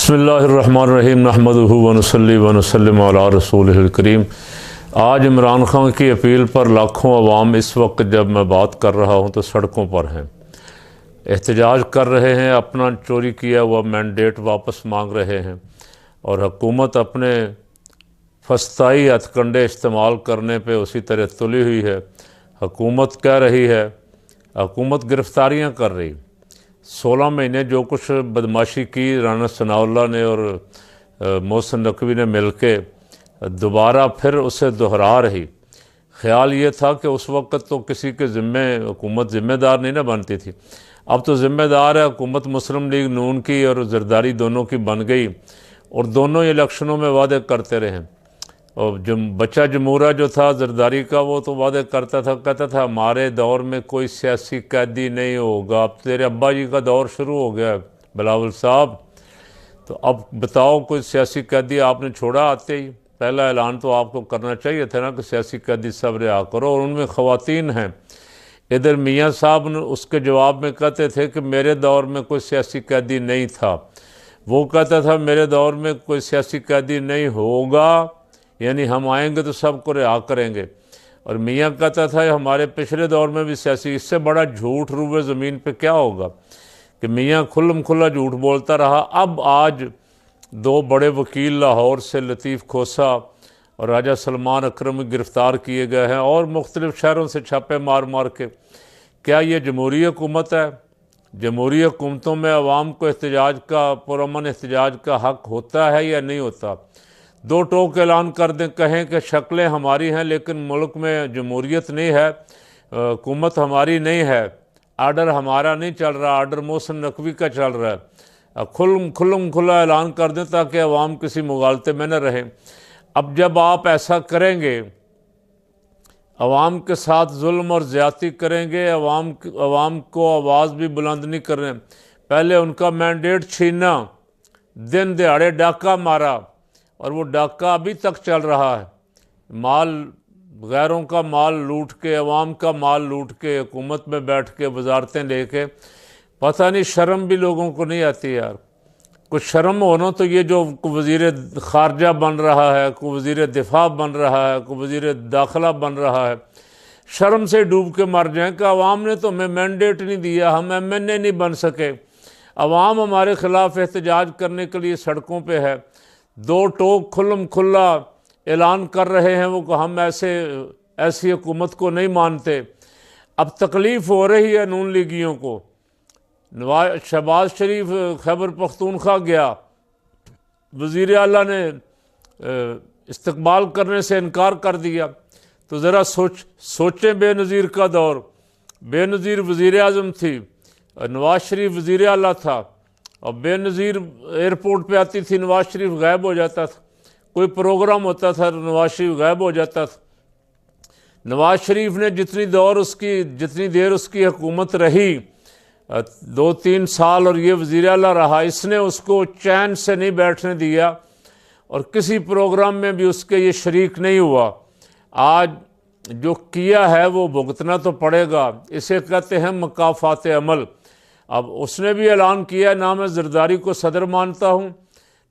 बिस्मिल्लाहिर्रहमानिर्रहीम नहमदुहु व नुसल्ली व नुसल्लिमु अला रसूलिहिल करीम। आज इमरान खान की अपील पर लाखों अवाम इस वक्त जब मैं बात कर रहा हूँ तो सड़कों पर हैं, एहतजाज कर रहे हैं, अपना चोरी किया हुआ मैंडेट वापस मांग रहे हैं और हुकूमत अपने फस्ताई हथकंडे इस्तेमाल करने पे उसी तरह तुली हुई है। हुकूमत कह रही है, हुकूमत गिरफ्तारियाँ कर रही। 16 महीने जो कुछ बदमाशी की राना सनाउल्लाह ने और मोहसिन नकवी ने मिलके दोबारा फिर उसे दोहरा रही। ख्याल ये था कि उस वक्त तो किसी के ज़िम्मे हुकूमत ज़िम्मेदार नहीं ना बनती थी, अब तो ज़िम्मेदार है हुकूमत। मुस्लिम लीग नून की और जरदारी दोनों की बन गई और दोनों इलेक्शनों में वादे करते रहे। और जो बच्चा जमूरा जो था जरदारी का, वो तो वादे करता था, कहता था हमारे दौर में कोई सियासी कैदी नहीं होगा। अब तेरे अब्बा जी का दौर शुरू हो गया बिलावल साहब, तो अब बताओ कोई सियासी कैदी आपने छोड़ा आते ही? पहला ऐलान तो आपको करना चाहिए था ना कि सियासी कैदी सब रिहा करो, और उनमें ख़वातीन हैं। इधर मियाँ साहब ने उसके जवाब में कहते थे कि मेरे दौर में कोई सियासी कैदी नहीं था, वो कहता था मेरे दौर में कोई सियासी कैदी नहीं होगा, यानी हम आएंगे तो सबको रिहा करेंगे। और मियाँ कहता था हमारे पिछले दौर में भी सियासी। इससे बड़ा झूठ रूबे ज़मीन पे क्या होगा कि मियाँ खुल्लम खुल्ला झूठ बोलता रहा। अब आज दो बड़े वकील लाहौर से लतीफ़ खोसा और राजा सलमान अकरम गिरफ़्तार किए गए हैं और मुख्तलिफ़ शहरों से छापे मार मार के। क्या ये जमहूरी हुकूमत है? जमहूरी हुकूमतों में अवाम को एहतजाज का, पुरअमन एहतजाज का हक़ होता है या नहीं होता? दो टोक ऐलान कर दें, कहें कि शक्लें हमारी हैं लेकिन मुल्क में जमहूरियत नहीं है, हुकूमत हमारी नहीं है, आर्डर हमारा नहीं चल रहा, आर्डर मोहसिन नकवी का चल रहा है। खुल्लम खुल्ला ऐलान कर दें ताकि अवाम किसी मुगालते में न रहें। अब जब आप ऐसा करेंगे, अवाम के साथ जुल्म और ज़्यादती करेंगे, अवाम को आवाज़ भी बुलंद नहीं कर रहे। पहले उनका मैंडेट छीना, दिन दिहाड़े डाका मारा, और वो डाका अभी तक चल रहा है। माल, गैरों का माल लूट के, अवाम का माल लूट के, हुकूमत में बैठ के वजारतें लेके, पता नहीं शर्म भी लोगों को नहीं आती यार। कुछ शर्म होना तो ये जो वज़ीर ख़ारजा बन रहा है, को वज़ीर दिफा बन रहा है, को वज़ीर दाखिला बन रहा है, शर्म से डूब के मर जाएं कि अवाम ने तो हमें मैंडेट नहीं दिया, हम MNA नहीं बन सके, अवाम हमारे ख़िलाफ़ एहतजाज करने के लिए सड़कों पर है। दो टोक खुल्लम खुल्ला ऐलान कर रहे हैं वो कि हम ऐसी हुकूमत को नहीं मानते। अब तकलीफ़ हो रही है नून लीगियों को। शहबाज शरीफ खैबर पख्तूनख्वा गया, वज़ीर आला ने इस्तकबाल करने से इनकार कर दिया। तो ज़रा सोचें, बेनज़ीर का दौर, बेनज़ीर वज़ीर आज़म थी, नवाज़ शरीफ वज़ीर आला था, और बेनज़ीर एयरपोर्ट पे आती थी, नवाज़ शरीफ गायब हो जाता था, कोई प्रोग्राम होता था नवाज़ शरीफ गायब हो जाता था। नवाज़ शरीफ ने जितनी देर उसकी हुकूमत रही, 2-3 साल, और ये वज़ीर आला रहा, इसने उसको चैन से नहीं बैठने दिया और किसी प्रोग्राम में भी उसके ये शरीक नहीं हुआ। आज जो किया है वो भुगतना तो पड़ेगा, इसे कहते हैं मकाफ़ात अमल। अब उसने भी ऐलान किया, ना मैं जरदारी को सदर मानता हूँ,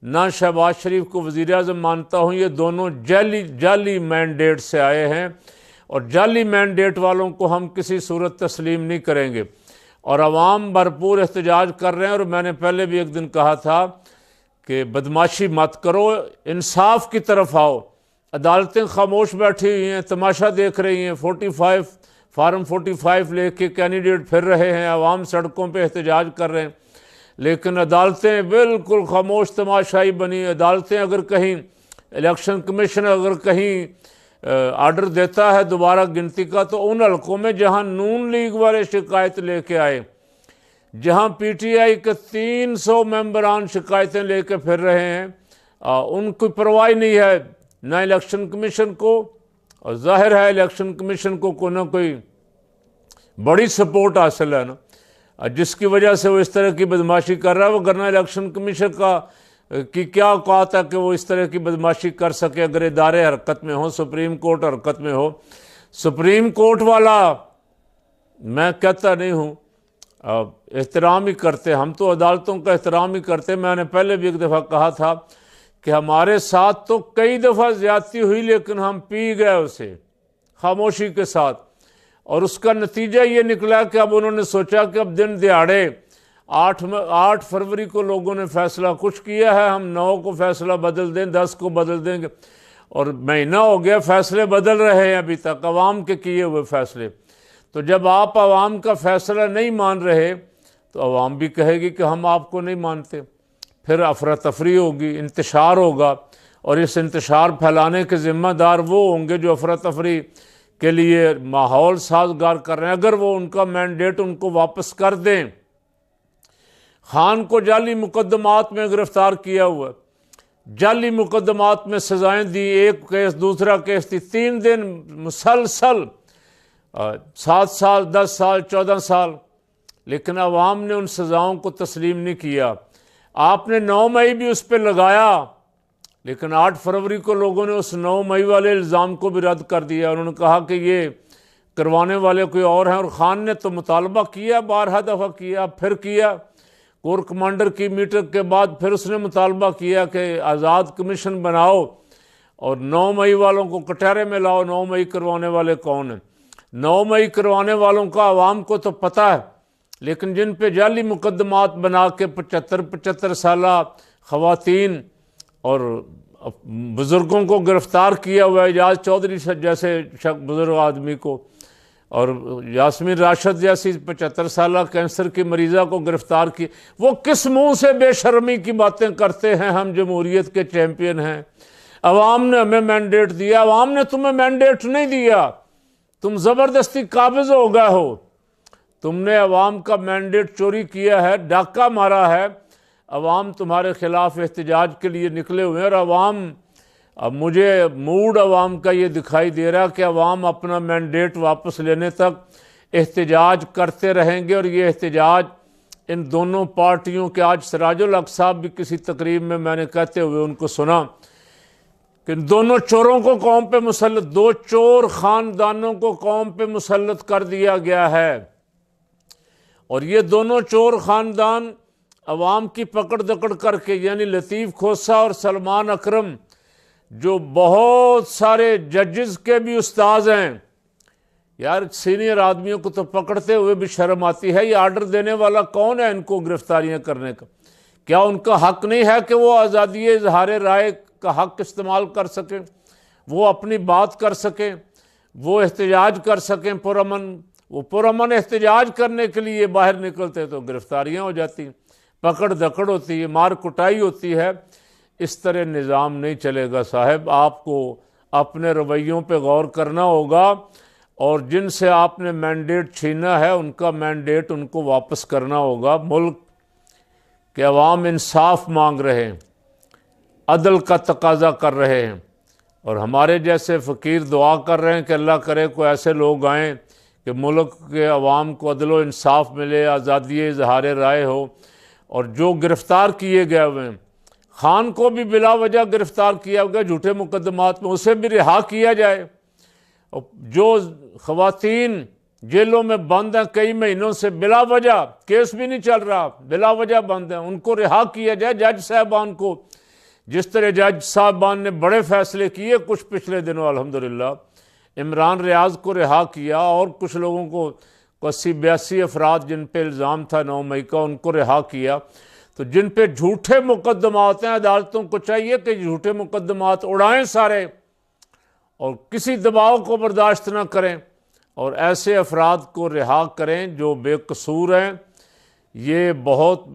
ना शहबाज शरीफ को वज़ीर आज़म मानता हूँ, ये दोनों जाली मैंडेट से आए हैं और जाली मैंडेट वालों को हम किसी सूरत तस्लीम नहीं करेंगे। और अवाम भरपूर एहतजाज कर रहे हैं। और मैंने पहले भी एक दिन कहा था कि बदमाशी मत करो, इंसाफ की तरफ आओ। अदालतें खामोश बैठी हुई हैं, तमाशा देख रही हैं, फार्म 45 लेके कैंडिडेट फिर रहे हैं, अवाम सड़कों पे एहतजाज कर रहे हैं, लेकिन अदालतें बिल्कुल खामोश तमाशाई बनी। अदालतें अगर कहीं, इलेक्शन कमीशन अगर कहीं आर्डर देता है दोबारा गिनती का, तो उन हलकों में जहां नून लीग वाले शिकायत लेके आए, जहां PTI के 300 मेंबरान शिकायतें लेके फिर रहे हैं, उनको परवाह नहीं है ना इलेक्शन कमीशन को। और जाहिर है इलेक्शन कमीशन को कोई ना कोई बड़ी सपोर्ट हासिल है ना, जिसकी वजह से वो इस तरह की बदमाशी कर रहा है। वो करना इलेक्शन कमीशन की क्या औकात है कि वो इस तरह की बदमाशी कर सके अगर इदारे हरकत में हो, सुप्रीम कोर्ट हरकत में हो। सुप्रीम कोर्ट वाला मैं कहता नहीं हूँ, एहतराम ही करते, हम तो अदालतों का एहतराम ही करते। मैंने पहले भी एक दफ़ा कहा था कि हमारे साथ तो कई दफ़ा ज़्यादती हुई, लेकिन हम पी गए उसे खामोशी के साथ, और उसका नतीजा ये निकला कि अब उन्होंने सोचा कि अब दिन दिहाड़े 8 फरवरी को लोगों ने फैसला कुछ किया है, हम 9 को फैसला बदल दें, 10 को बदल देंगे, और महीना हो गया फैसले बदल रहे हैं अभी तक, अवाम के किए हुए फैसले। तो जब आप अवाम का फैसला नहीं मान रहे तो अवाम भी कहेगी कि हम आपको नहीं मानते, फिर अफरा तफरी होगी, इंतशार होगा, और इस इंतशार फैलाने के ज़िम्मेदार वो होंगे जो अफरा तफरी के लिए माहौल साजगार कर रहे हैं। अगर वो उनका मैंडेट उनको वापस कर दें, खान को जाली मुकदमात में गिरफ्तार किया हुआ, जाली मुकदमात में सजाएं दी, एक केस दूसरा केस थी, 3 दिन मुसलसल 7 साल 10 साल 14 साल, लेकिन अवाम ने उन सज़ाओं को तस्लीम नहीं किया। आपने 9 मई भी उस पर लगाया, लेकिन 8 फरवरी को लोगों ने उस 9 मई वाले इल्ज़ाम को भी रद्द कर दिया। उन्होंने कहा कि ये करवाने वाले कोई और हैं, और ख़ान ने तो मुतालबा किया, 12 दफ़ा किया, फिर किया, कोर कमांडर की मीटिंग के बाद फिर उसने मुतालबा किया कि आज़ाद कमीशन बनाओ और 9 मई वालों को कटहरे में लाओ। 9 मई करवाने वाले कौन हैं? 9 मई करवाने वालों का आवाम को तो पता है, लेकिन जिन पे जाली मुकदमात बना के 75 साला ख़वातीन और बुज़ुर्गों को गिरफ़्तार किया हुआ है, एजाज चौधरी जैसे बुज़ुर्ग आदमी को, और यास्मीन राशिद जैसी 75 साला कैंसर की मरीज़ा को गिरफ़्तार की, वो किस मुंह से बेशर्मी की बातें करते हैं? हम जमहूरियत के चैम्पियन हैं, अवाम ने हमें मैंडेट दिया। अवाम ने तुम्हें मैंडेट नहीं दिया, तुम ज़बरदस्ती काबिज़ हो गए हो, तुमने अवाम का मैंडेट चोरी किया है, डाका मारा है। अवाम तुम्हारे खिलाफ एहतजाज के लिए निकले हुए हैं, और अवाम, अब मुझे मूड अवाम का ये दिखाई दे रहा कि अवाम अपना मैंडेट वापस लेने तक एहतजाज करते रहेंगे। और ये एहतजाज इन दोनों पार्टियों के, आज सिराजुल हक साहब भी किसी तकरीब में मैंने कहते हुए उनको सुना कि दोनों चोरों को कौम पे मुसल्लत, 2 चोर ख़ानदानों को कौम पे मुसल्लत कर दिया गया है, और ये दोनों चोर ख़ानदान अवाम की पकड़ दकड़ करके, यानी लतीफ़ खोसा और सलमान अकरम, जो बहुत सारे जजेस के भी उस्ताद हैं, यार सीनियर आदमियों को तो पकड़ते हुए भी शर्म आती है। ये आर्डर देने वाला कौन है इनको गिरफ्तारियां करने का? क्या उनका हक नहीं है कि वो आज़ादी इज़हार राय का हक इस्तेमाल कर सकें, वो अपनी बात कर सकें, वो एहतजाज कर सकें पुरअमन? वो पुरअमन एहतजाज करने के लिए बाहर निकलते तो गिरफ्तारियाँ हो जाती, पकड़ दकड़ होती है, मार कुटाई होती है। इस तरह निज़ाम नहीं चलेगा साहब। आपको अपने रवैयों पे गौर करना होगा, और जिनसे आपने मैंडेट छीना है उनका मैंडेट उनको वापस करना होगा। मुल्क के अवाम इंसाफ मांग रहे हैं, अदल का तकाजा कर रहे हैं, और हमारे जैसे फ़कीर दुआ कर रहे हैं कि अल्लाह करे कोई ऐसे लोग आएँ कि मुल्क के अवाम को अदल व इंसाफ मिले, आज़ादी इज़हार राय हो। और जो गिरफ़्तार किए गए हुए हैं, खान को भी बिला वजह गिरफ़्तार किया गया झूठे मुकदमात में, उसे भी रिहा किया जाए। और जो ख़वातीन जेलों में बंद हैं कई महीनों से, बिला वजह, केस भी नहीं चल रहा, बिला वजह बंद हैं, उनको रिहा किया जाए। जज साहबान को, जिस तरह जज साहबान ने बड़े फ़ैसले किए कुछ पिछले दिनों, अल्हम्दुलिल्लाह इमरान रियाज को रिहा किया, और कुछ लोगों को 80-82 अफराद जिन पे इल्ज़ाम था 9 मई का, उनको रिहा किया। तो जिन पे झूठे मुकदमात हैं, अदालतों को चाहिए कि झूठे मुकदमात उड़ाएं सारे, और किसी दबाव को बर्दाश्त ना करें, और ऐसे अफराद को रिहा करें जो बेकसूर हैं। ये बहुत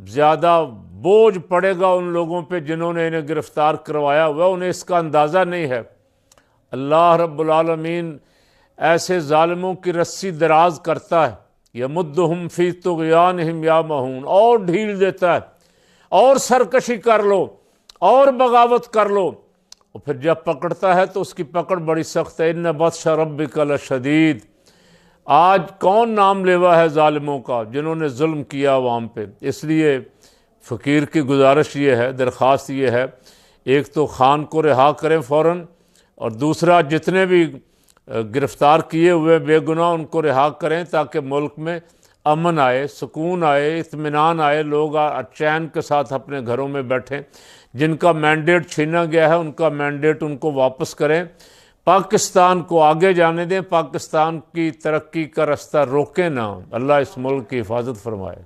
ज़्यादा बोझ पड़ेगा उन लोगों पे जिन्होंने इन्हें गिरफ़्तार करवाया हुआ, उन्हें इसका अंदाज़ा नहीं है। अल्लाह रब्बुल आलमीन ऐसे ज़ालिमों की रस्सी दराज करता है, यमुद्दुहुम फ़ी तुग़यानिहिम यामहून, और ढील देता है, और सरकशी कर लो, और बगावत कर लो, और फिर जब पकड़ता है तो उसकी पकड़ बड़ी सख्त है। इन्न बत्श रब्बिका लशदीद। आज कौन नाम लेवा है ज़ालिमों का जिन्होंने जुल्म किया अवाम पे? इसलिए फ़कीर की गुजारिश ये है, दरख्वास्त ये है, एक तो खान को रिहा करें फ़ौरन, और दूसरा जितने भी गिरफ़्तार किए हुए बेगुनाह उनको रिहा करें, ताकि मुल्क में अमन आए, सुकून आए, इत्मीनान आए, लोग चैन के साथ अपने घरों में बैठें। जिनका मैंडेट छीना गया है उनका मैंडेट उनको वापस करें, पाकिस्तान को आगे जाने दें, पाकिस्तान की तरक्की का रास्ता रोकें ना। अल्लाह इस मुल्क की हिफाजत फरमाए।